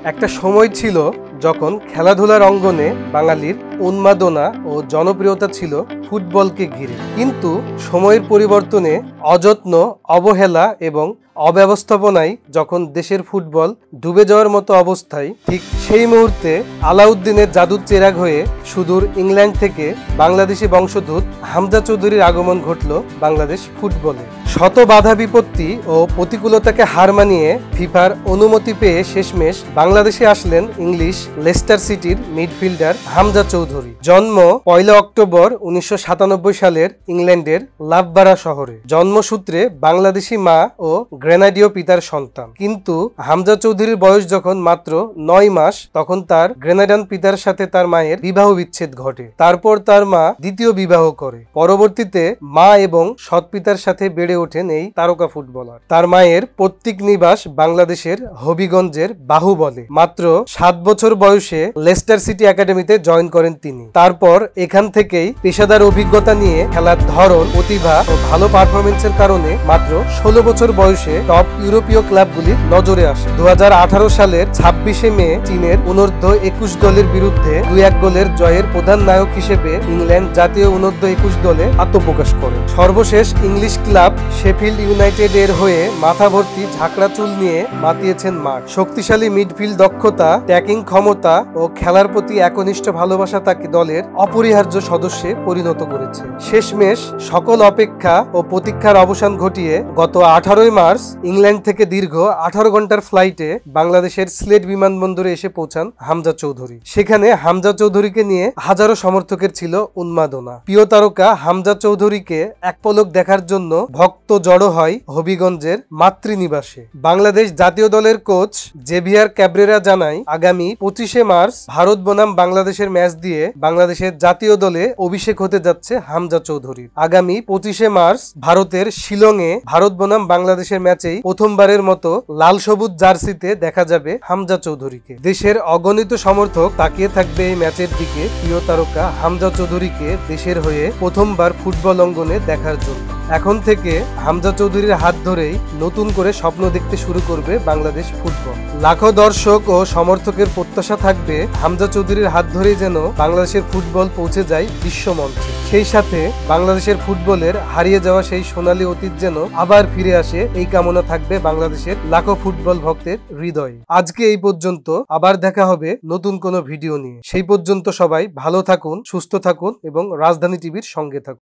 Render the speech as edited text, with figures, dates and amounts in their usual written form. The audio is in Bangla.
একটা সময় ছিল যখন খেলাধুলার অঙ্গনে বাঙালির উন্মাদনা ও জনপ্রিয়তা ছিল ফুটবলকে ঘিরে, কিন্তু সময়ের পরিবর্তনে অযত্ন, অবহেলা এবং অব্যবস্থাপনায় যখন দেশের ফুটবল ডুবে যাওয়ার মতো অবস্থায়, ঠিক সেই মুহূর্তে আলাউদ্দিনের জাদুর চেরাগ হয়ে সুদূর ইংল্যান্ড থেকে বাংলাদেশি বংশোদ্ভূত হামজা চৌধুরীর আগমন ঘটল বাংলাদেশ ফুটবলে। শত বাধা বিপত্তি ও প্রতিকূলতাকে হার মানিয়ে ফিফার অনুমতি পেয়ে শেষমেশ বাংলাদেশে আসলেন ইংলিশ লেস্টার সিটির মিডফিল্ডার হামজা চৌধুরী। জন্ম 1 অক্টোবর 1997 সালের ইংল্যান্ডের লাভবারা শহরে। জন্মসূত্রে বাংলাদেশি মা ও গ্রেনাডীয় পিতার সন্তান, কিন্তু হামজা চৌধুরীর বয়স যখন মাত্র 9 মাস তখন তার গ্রেনাডান পিতার সাথে তার মায়ের বিবাহ বিচ্ছেদ ঘটে। তারপর তার মা দ্বিতীয় বিবাহ করে। পরবর্তীতে মা এবং সৎ পিতার সাথে বেড়ে ওঠেন এই তারকা ফুটবলার। তার মায়ের পৈতৃক নিবাস বাংলাদেশের হবিগঞ্জের বাহুবলে। মাত্র 7 বছর বয়সে লেস্টার সিটি একাডেমিতে জয়েন করেন তিনি। তারপর এখান থেকেই পেশাদার অভিজ্ঞতা নিয়ে খেলার ধরন, প্রতিভা ও ভালো পারফরমেন্সের কারণে মাত্র 16 বছর বয়সে টপ ইউরোপীয় ক্লাবগুলির নজরে আসে। 2018 সালের 26শে মে চীনের অনূর্ধ্ব-21 দলের বিরুদ্ধে 2-1 গোলের জয়ের প্রধান নায়ক হিসেবে ইংল্যান্ড জাতীয় অনূর্ধ্ব-21 দলে আত্মপ্রকাশ করেন। সর্বশেষ ইংলিশ ক্লাব শেফিল্ড ইউনাইটেড এর হয়ে মাথা ভর্তি ঝাঁকড়া চুল নিয়ে মাতিয়েছেন মাঠ। শক্তিশালী মিডফিল্ড দক্ষতা, ট্যাকিং ক্ষমতা ও খেলার প্রতি একনিষ্ঠ ভালোবাসা তাকে দলের অপরিহার্য সদস্যে পরিণত করেছে। শেষমেশ সকল অপেক্ষা ও প্রতীক্ষার অবসান ঘটিয়ে গত 18 মার্চ ইংল্যান্ড থেকে দীর্ঘ 18 ঘন্টার ফ্লাইটে বাংলাদেশের সিলেট বিমানবন্দরে এসে পৌঁছান হামজা চৌধুরী। সেখানে হামজা চৌধুরীকে নিয়ে হাজারো সমর্থকের ছিল উন্মাদনা। প্রিয় তারকা হামজা চৌধুরীকে এক পলক দেখার জন্য ভক্ত জড়ো হয় হবিগঞ্জের মাতৃনিবাসে। বাংলাদেশ জাতীয় দলের কোচ জেভিয়ার ক্যাব্রেরা জানায়, আগামী 25শে মার্চ ভারত বনাম বাংলাদেশের ম্যাচ দিয়ে বাংলাদেশের জাতীয় দলে অভিষেক হতে যাচ্ছে হামজা চৌধুরী। আগামী 25শে মার্চ ভারতের শিলংয়ে ভারত বনাম বাংলাদেশের ম্যাচেই প্রথমবারের মতো লাল সবুজ জার্সিতে দেখা যাবে হামজা চৌধুরীকে। দেশের অগণিত সমর্থক তাকিয়ে থাকবে এই ম্যাচের দিকে প্রিয় তারকা হামজা চৌধুরীকে দেশের হয়ে প্রথমবার ফুটবল অঙ্গনে দেখার জন্য। এখন থেকে হামজা চৌধুরীর হাত ধরেই নতুন করে স্বপ্ন দেখতে শুরু করবে বাংলাদেশ ফুটবল। লাখো দর্শক ও সমর্থকের প্রত্যাশা থাকবে হামজা চৌধুরীর হাত ধরেই যেন বাংলাদেশের ফুটবল পৌঁছে যায় বিশ্বমঞ্চে। সেই সাথে বাংলাদেশের ফুটবলের হারিয়ে যাওয়া সেই সোনালী অতীত যেন আবার ফিরে আসে, এই কামনা থাকবে বাংলাদেশের লাখো ফুটবল ভক্তের হৃদয়ে। আজকে এই পর্যন্ত, আবার দেখা হবে নতুন কোনো ভিডিও নিয়ে। সেই পর্যন্ত সবাই ভালো থাকুন, সুস্থ থাকুন এবং রাজধানী টিভির সঙ্গে থাকুন।